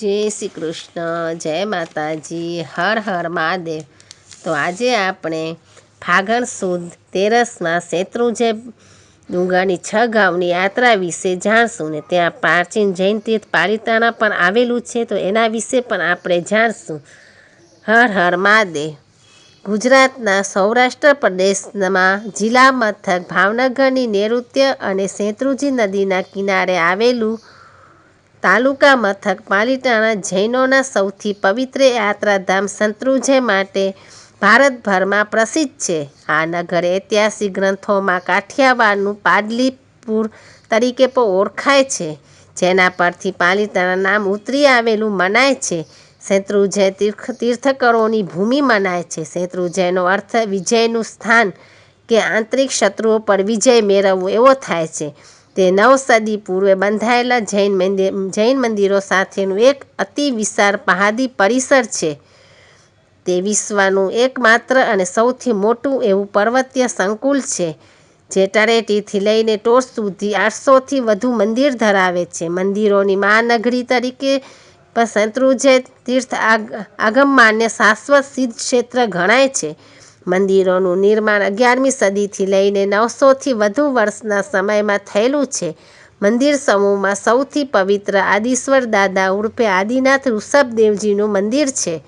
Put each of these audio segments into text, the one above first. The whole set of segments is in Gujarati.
जय श्री कृष्ण। जय माताजी। हर हर महादेव। तो आज आपणे फागण सुद 13 शत्रुंजय डूंगरनी 6 गामनी यात्रा विશે जाणशुं ने त्यां प्राचीन जैन तीर्थ पालिताणा पण आवेलुं छे तो एना विશે पण आपणे जाणशुं। हर हर महादेव। गुजरातना सौराष्ट्र प्रदेशमां जिल्ला मथक भावनगरनी नैऋत्य अने શેત્રુંજી नदीना किनारे आवेलुं तालुका मथक पालिताणा जैनोना सौथी पवित्र यात्राधाम शत्रुंजय माटे भारतभरमां प्रसिद्ध छे। आ नगर ऐतिहासिक ग्रंथोमां काठियावाड़नुं पाटलिपुत्र तरीके पण ओळखाय छे, जेना परथी पालिताणा नाम उतरी आवेलुं मनाय छे। शत्रुंजय तीर्थकरोनी भूमि मनाय छे। शत्रुंजयनो अर्थ विजयनुं स्थान के आंतरिक शत्रुओ पर विजय मेळववो एवो थाय छे। ते 9 सदी पूर्वे बंधायेला जैन मंदिरों साथेनुं एक अति विशाળ पहाड़ी परिसर छे। ते विश्वनुं एकमात्र अने सौथी मोटुं एवुं पर्वतीय संकुल छे, जे तळेटीथी लईने टोच सुधी 800 थी वधु मंदिर धरावे छे। मंदिरोनी महानगरी तरीके पर शत्रुंजय तीर्थ आगममाने शाश्वत सिद्ध क्षेत्र गणाय छे। मंदिरोनुं निर्माण 11मी सदीथी लईने 900 थी वधु वर्षना समयमां थयेलुं छे। मंदिर समूहमां सौथी पवित्र आदिश्वर दादा उर्फे आदिनाथ ऋषभदेवजीनुं मंदिर छे।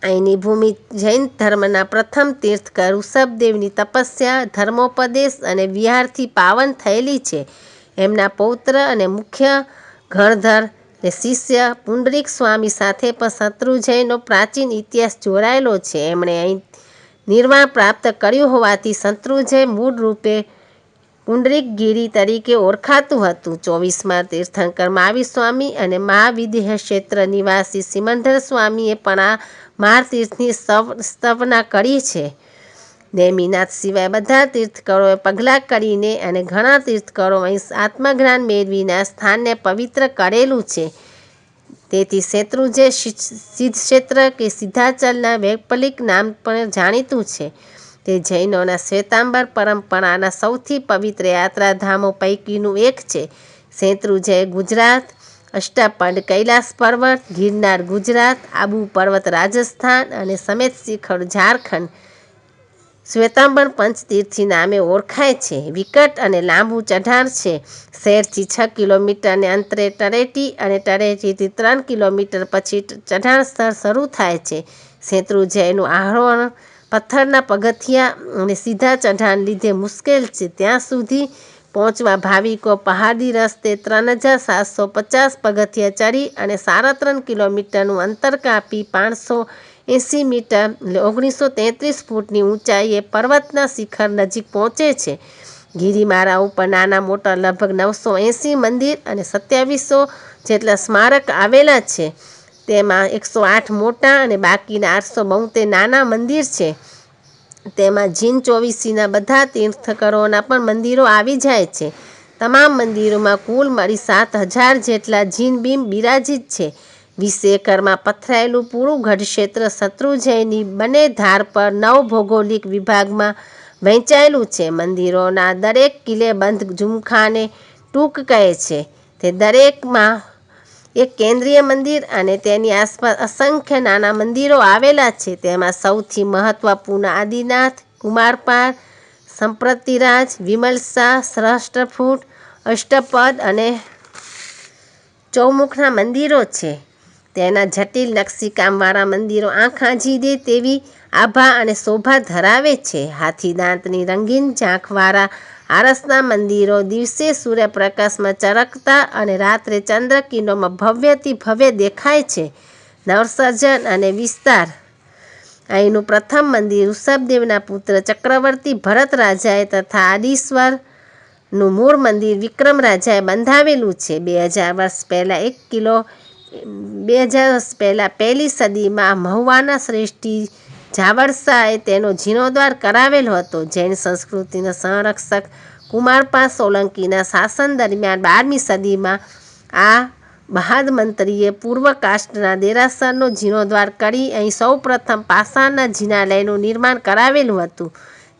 અહીંની ભૂમિ જૈન ધર્મના પ્રથમ તીર્થકર ઋષભદેવની તપસ્યા, ધર્મોપદેશ અને વિહારથી પાવન થયેલી છે। એમના પૌત્ર અને મુખ્ય ગણધર ને શિષ્ય પુંડરીક સ્વામી સાથે પણ શત્રુંજયનો પ્રાચીન ઇતિહાસ જોડાયેલો છે। એમણે અહીં નિર્વાણ પ્રાપ્ત કર્યું હોવાથી શત્રુંજય મૂળ રૂપે પુંડરીકગીરી તરીકે ઓળખાતું હતું। 24મા તીર્થંકર મહાવીર સ્વામી અને મહાવિદેહ ક્ષેત્ર નિવાસી સિમંદર સ્વામીએ પણ આ મહાતીર્થની સ્થાપના કરી છે। નેમિનાથ સિવાય બધા તીર્થકરોએ પગલાં કરીને અને ઘણા તીર્થકરો અહીં આત્મજ્ઞાન મેળવીને આ સ્થાનને પવિત્ર કરેલું છે। તેથી શેત્રુંજય સિદ્ધક્ષેત્ર કે સિદ્ધાચલના વૈકલ્પિક નામ પણ જાણીતું છે। તે જૈનોના શ્વેતાંબર પરંપરાના સૌથી પવિત્ર યાત્રાધામો પૈકીનું એક છે। શેત્રુંજય ગુજરાત, અષ્ટપદ કૈલાસ પર્વત, ગિરનાર ગુજરાત, આબુ પર્વત રાજસ્થાન અને સમેત શિખર ઝારખંડ શ્વેતાંબર પંચતીર્થી નામે ઓળખાય છે। વિકટ અને લાંબુ ચઢાણ છે। શહેરથી 6 કિલોમીટરને અંતરે તળેટી અને તળેટીથી 3 કિલોમીટર પછી ચઢાણ સ્થળ શરૂ થાય છે। શેત્રુંજયનું આરોહણ પથ્થરના પગથિયા અને સીધા ચઢાણ લીધે મુશ્કેલ છે। ત્યાં સુધી પહોંચવા ભાવિકો પહાડી રસ્તે 3750 પગથિયા ચડી અને 3.5 કિલોમીટરનું અંતર કાપી 580 મીટર એટલે 1933 ફૂટની ઊંચાઈએ પર્વતના શિખર નજીક પહોંચે છે। ગિરિમાળા ઉપર નાના મોટા લગભગ 980 મંદિર અને 2700 જેટલા સ્મારક આવેલા છે। તેમાં 108 મોટા અને બાકીના 872 નાના મંદિર છે। તેમાં જીન ચોવીસીના બધા તીર્થકરોના પણ મંદિરો આવી જાય છે। તમામ મંદિરોમાં કુલ મળી 7000 જેટલા જીન બીમ બિરાજિત છે। 20 એકરમાં પથરાયેલું પૂરું ગઢક્ષેત્ર શત્રુંજયની બંને ધાર પર 9 ભૌગોલિક વિભાગમાં વહેંચાયેલું છે। મંદિરોના દરેક કિલ્લેબંધ ઝુમખાને ટૂંક કહે છે। તે દરેકમાં એક કેન્દ્રીય મંદિર અને તેની આસપાસ અસંખ્ય નાના મંદિરો આવેલા છે। તેમાં સૌથી મહત્વપૂર્ણ આદિનાથ, કુમારપાળ, સંપ્રતિરાજ, વિમલશાહ, સહસ્ત્રફૂટ, અષ્ટપદ અને ચૌમુખના મંદિરો છે। તેના જટિલ નકશીકામવાળા મંદિરો આંખ આંજી દે તેવી આભા અને શોભા ધરાવે છે। હાથીદાંતની રંગીન ઝાંખવાળા આરસના મંદિરો દિવસે સૂર્યપ્રકાશમાં ચળકતા અને રાત્રે ચંદ્રકિરણોમાં ભવ્યથી ભવ્ય દેખાય છે। નવસર્જન અને વિસ્તાર। અહીંનું પ્રથમ મંદિર ઋષભદેવના પુત્ર ચક્રવર્તી ભરત રાજાએ તથા આદિશ્વરનું મૂળ મંદિર વિક્રમ રાજાએ બંધાવેલું છે। 2000 વર્ષ પહેલાં પહેલી સદીમાં મહુવાના શ્રેષ્ઠી ઝાવરશાહે તેનો જીર્ણોદ્ધાર કરાવેલો હતો। જૈન સંસ્કૃતિના સંરક્ષક કુમારપાળ સોલંકીના શાસન દરમિયાન 12મી સદીમાં આ બહાદમંત્રીએ પૂર્વ કાસ્ટના દેરાસરનો જીર્ણોદ્ધાર કરી અહીં સૌપ્રથમ પાષાણના જિનાલયનું નિર્માણ કરાવેલું હતું।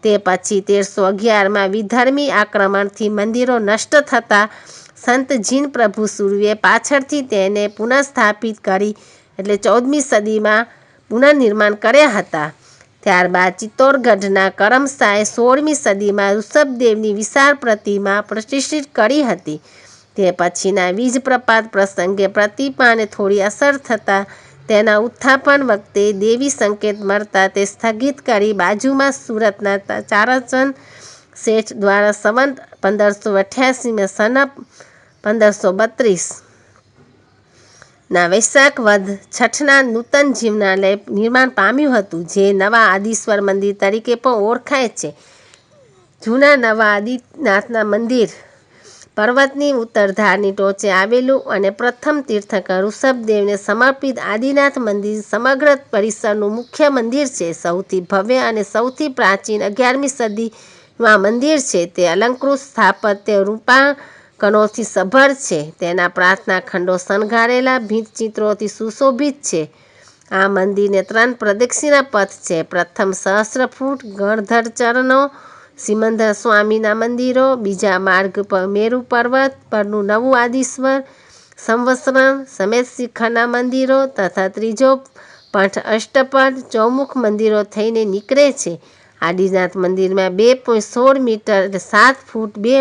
તે પછી 1311માં વિધર્મી આક્રમણથી મંદિરો નષ્ટ થતાં સંત જીન પ્રભુ સુર્વે પાછળથી તેને પુનઃસ્થાપિત કરી એટલે 14મી સદીમાં પુનઃનિર્માણ કર્યા હતા. ત્યારબાદ ચિત્તોડગઢના કરમસાએ 16મી સદીમાં ઋષભદેવની વિશાળ પ્રતિમા પ્રતિષ્ઠિત કરી હતી. તે પછીના વીજપ્રપાત પ્રસંગે પ્રતિમાને થોડી અસર થતાં તેના ઉત્થાપન વખતે દેવી સંકેત મળતા તે સ્થગિત કરી બાજુમાં સુરતના ચારચંદ શેઠ દ્વારા સંવત 1588 સન 1532 ના વૈશાખ વદ છઠના નૂતન જીવનાલય નિર્માણ પામ્યું હતું, જે નવા આદિશ્વર મંદિર તરીકે પણ ઓળખાય છે. જૂના નવા આદિનાથના મંદિર પર્વતની ઉત્તરધારની ટોચે આવેલું અને પ્રથમ તીર્થંકર ઋષભદેવને સમર્પિત આદિનાથ મંદિર સમગ્ર પરિસરનું મુખ્ય મંદિર છે. સૌથી ભવ્ય અને સૌથી પ્રાચીન 11મી સદીમાં મંદિર છે. તે અલંકૃત સ્થાપત્ય રૂપાંકનોથી સભર છે. તેના પ્રાર્થના ખંડો શણગારેલા ભીંતચિત્રોથી સુશોભિત છે. આ મંદિરને 3 પ્રદક્ષિણા પથ છે. પ્રથમ સહસ્ર ફૂટ ગણધર ચરણો સિમંદર સ્વામીના મંદિરો, બીજા માર્ગ પર મેરુ પર્વત પરનું નવું આદિશ્વર સંવત્સરણ સમેત શિખરના મંદિરો તથા ત્રીજો પંથ અષ્ટપદ ચૌમુખ મંદિરો થઈને નીકળે છે. આદિનાથ મંદિરમાં 2.16 મીટર એટલે 7 ફૂટ 2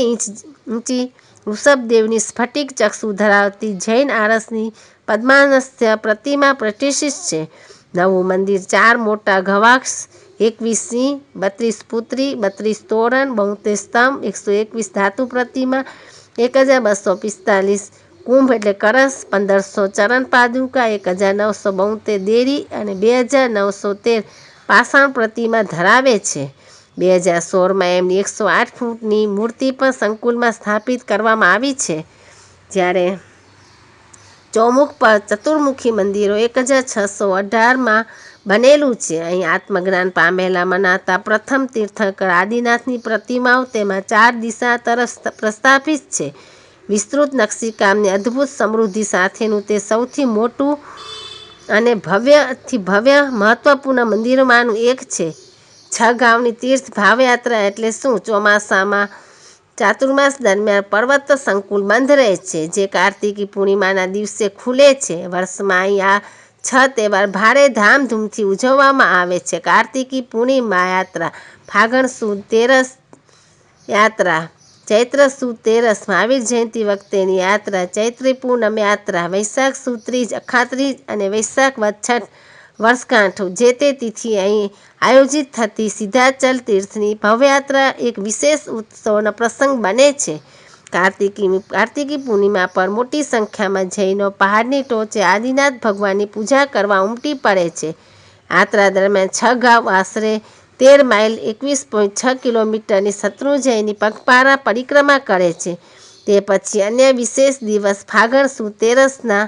ઇંચ ઊંચી ઋષભદેવની સ્ફટિક ચક્ષુ ધરાવતી જૈન આરસની પદ્માસન પ્રતિમા પ્રતિષ્ઠિત છે. નવું મંદિર 4 મોટા ગવાક્ષ, 21 સિંહ, 32 પુત્રી, 32 તોરણ, 72 સ્તંભ, 121 ધાતુ પ્રતિમા, 1245 કુંભ એટલે કળશ, 1500 ચરણ પાદુકા, 1972 દેરી અને 2913 પાષાણ પ્રતિમા ધરાવે છે. 2016માં એમની 108 ફૂટની મૂર્તિ પણ સંકુલમાં સ્થાપિત કરવામાં આવી છે. જ્યારે ચૌમુખ પર ચતુર્મુખી મંદિરો 1618માં બનેલું છે. અહીં આત્મજ્ઞાન પામેલા મનાતા પ્રથમ તીર્થંકર આદિનાથની પ્રતિમાઓ તેમાં 4 દિશા તરફ પ્રસ્થાપિત છે. વિસ્તૃત નકશીકામની અદ્ભુત સમૃદ્ધિ સાથેનું તે સૌથી મોટું અને ભવ્યથી ભવ્ય મહત્વપૂર્ણ મંદિરોમાંનું એક છે. 6 ગામની તીર્થ ભાવયાત્રા એટલે શું? ચોમાસામાં ચાતુર્માસ દરમિયાન પર્વત સંકુલ બંધ રહે છે, જે કાર્તિકી પૂર્ણિમાના દિવસે ખુલે છે. વર્ષમાં અહીં આ 6 તહેવાર ભારે ધામધૂમથી ઉજવવામાં આવે છે. કાર્તિકી પૂર્ણિમા યાત્રા, ફાગણ સુદ તેરસ યાત્રા, ચૈત્ર સુદ તેરસ મહાવીર જયંતિ વખતેની યાત્રા, ચૈત્રી પૂનમ યાત્રા, વૈશાખ સુદ ત્રીજ અખાત્રીજ અને વૈશાખ વદ છઠ વર્ષગાંઠો જે તે તિથિ અહીં આયોજિત થતી સિદ્ધાચલ તીર્થની ભવયાત્રા એક વિશેષ ઉત્સવનો પ્રસંગ બને છે. કાર્તિકી પૂર્ણિમા પર મોટી સંખ્યામાં જૈનો પહાડની ટોચે આદિનાથ ભગવાનની પૂજા કરવા ઉમટી પડે છે. યાત્રા દરમિયાન 6 ગામ આશરે 13 માઇલ 21.6 કિલોમીટરની શત્રુંજયની પગપાળા પરિક્રમા કરે છે. તે પછી અન્ય વિશેષ દિવસ ફાગણ સુદ તેરસના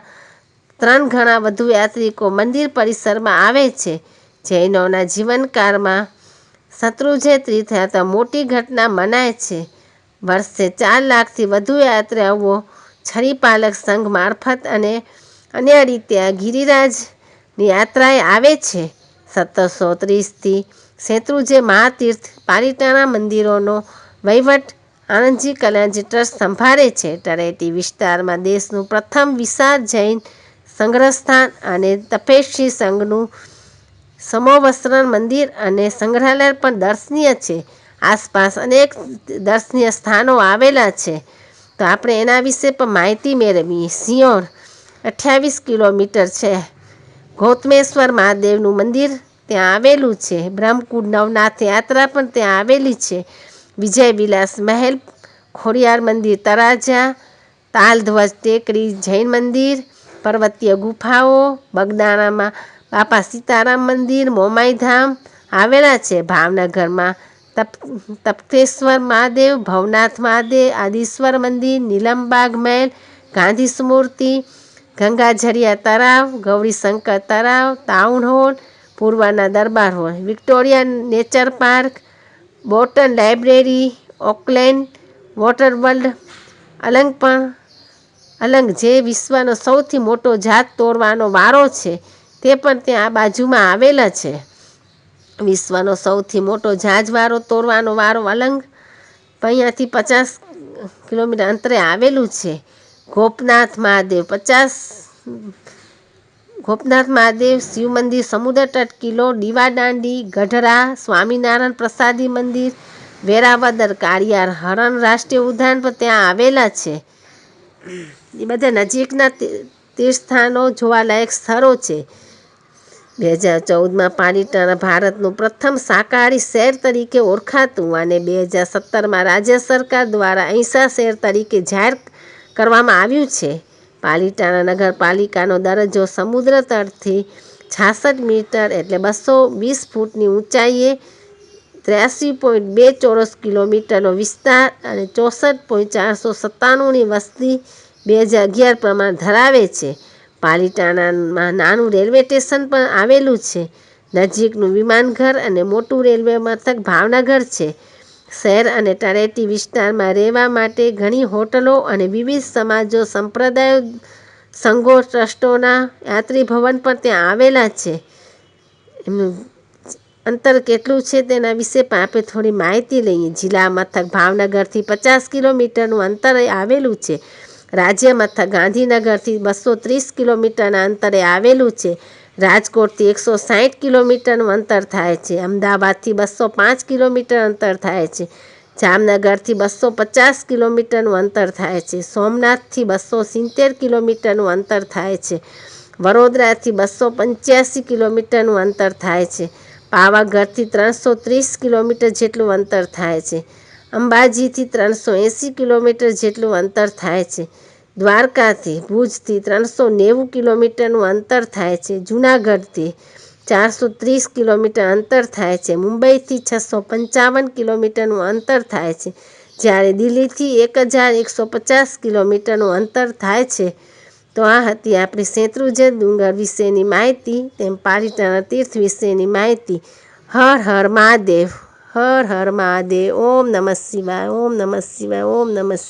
3 ગણા વધુ યાત્રિકો મંદિર પરિસરમાં આવે છે. જૈનોના જીવનકાળમાં શત્રુંજય તીર્થયાત્રા મોટી ઘટના મનાય છે. વર્ષે 4 લાખથી વધુ યાત્રાળુઓ છરીપાલક સંઘ મારફત અને અન્ય રીતે આ ગિરિરાજની યાત્રાએ આવે છે. 1730થી શેત્રુંજય મહાતીર્થ પાલિતાણા મંદિરોનો વહીવટ આનંદજી કલ્યાણજી ટ્રસ્ટ સંભાળે છે. તળેટી વિસ્તારમાં દેશનું પ્રથમ વિશાળ જૈન સંગ્રહસ્થાન અને તપેશ્રી સંઘનું સમોવસરણ મંદિર અને સંગ્રહાલય પણ દર્શનીય છે. આસપાસ અનેક દર્શનીય સ્થાનો આવેલા છે, તો આપણે એના વિશે પણ માહિતી મેળવીએ. સિંહોર 28 કિલોમીટર છે. ગૌતમેશ્વર મહાદેવનું મંદિર ત્યાં આવેલું છે. બ્રહ્મકુંડ નવનાથ યાત્રા પણ ત્યાં આવેલી છે. વિજય વિલાસ મહેલ, ખોડિયાર મંદિર તળાજા, તાલધ્વજ ટેકરી જૈન મંદિર, પર્વતીય ગુફાઓ, બગદાણામાં બાપા સીતારામ મંદિર, મોમાઈધામ આવેલા છે. ભાવનગરમાં તપ્તેશ્વર મહાદેવ, ભવનાથ મહાદેવ, આદિશ્વર મંદિર, નીલમબાગ મહેલ, ગાંધી સ્મૃતિ, ગંગાઝરિયા તળાવ, ગૌરીશંકર તળાવ, ટાઉન હોલ, પૂર્વના Darbar hall, Victoria nature park, Barton library, Oakland water world, Alang જે વિશ્વનો સૌથી મોટો જાત તોડવાનો વારો છે તે પણ ત્યાં આ બાજુમાં આવેલા છે. વિશ્વનો સૌથી મોટો જહાજવારો તોડવાનો વારો અલંગ અહીંયાથી 50 કિલોમીટર અંતરે આવેલું છે. ગોપનાથ મહાદેવ ગોપનાથ મહાદેવ શિવ મંદિર, સમુદ્ર તટ કિલ્લો, દીવાદાંડી, ગઢડા, સ્વામિનારાયણ પ્રસાદી મંદિર, વેરાવદર, કાળિયાર, હરણ રાષ્ટ્રીય ઉદ્યાન પણ ત્યાં આવેલા છે. એ બધા નજીકના તીર્થસ્થાનો જોવાલાયક સ્થળો છે. 2014માં પાલિતાણા ભારતનું પ્રથમ શાકાહારી શહેર તરીકે ઓળખાતું અને 2017માં રાજ્ય સરકાર દ્વારા અહિંસા શહેર તરીકે જાહેર કરવામાં આવ્યું છે. પાલિતાણા નગરપાલિકાનો દરજ્જો સમુદ્ર તટથી 66 મીટર એટલે 220 ફૂટની ઊંચાઈએ, 83.2 ચોરસ કિલોમીટરનો વિસ્તાર અને 64.497ની વસ્તી 2011 પ્રમાણે ધરાવે છે. પાલિતાણામાં નાનું રેલવે સ્ટેશન પણ આવેલું છે. નજીકનું વિમાનઘર અને મોટું રેલવે મથક ભાવનગર છે. શહેર અને તળેટી વિસ્તારમાં રહેવા માટે ઘણી હોટલો અને વિવિધ સમાજો, સંપ્રદાયો, સંઘો, ટ્રસ્ટોના યાત્રી ભવન પણ ત્યાં આવેલા છે. એમનું અંતર કેટલું છે તેના વિશે પણ આપણે થોડી માહિતી લઈએ. જિલ્લા મથક ભાવનગરથી 50 કિલોમીટરનું અંતરે આવેલું છે. રાજ્ય મથક ગાંધીનગરથી 230 કિલોમીટરના અંતરે આવેલું છે. રાજકોટથી 160 કિલોમીટરનું અંતર થાય છે. અમદાવાદથી 205 કિલોમીટર અંતર થાય છે. જામનગરથી 250 કિલોમીટરનું અંતર થાય છે. સોમનાથથી 270 કિલોમીટરનું અંતર થાય છે. વડોદરાથી 285 કિલોમીટરનું અંતર થાય છે. પાવાગઢથી 330 કિલોમીટર જેટલું અંતર થાય છે. અંબાજીથી 380 કિલોમીટર જેટલું અંતર થાય છે. દ્વારકાથી ભુજથી 390 કિલોમીટરનું અંતર થાય છે. જૂનાગઢથી 430 કિલોમીટર અંતર થાય છે. મુંબઈથી 655 કિલોમીટરનું અંતર થાય છે. જ્યારે દિલ્હીથી 1150 કિલોમીટરનું અંતર થાય છે. તો આ હતી આપણી શેત્રુંજય ડુંગર વિશેની માહિતી, તેમ પાલિતાણા તીર્થ વિશેની માહિતી. હર હર મહાદેવ, હર હર મહાદેવ. ઓમ નમઃ શિવાય, ઓમ નમઃ શિવાય, ઓમ નમઃ શિવાય.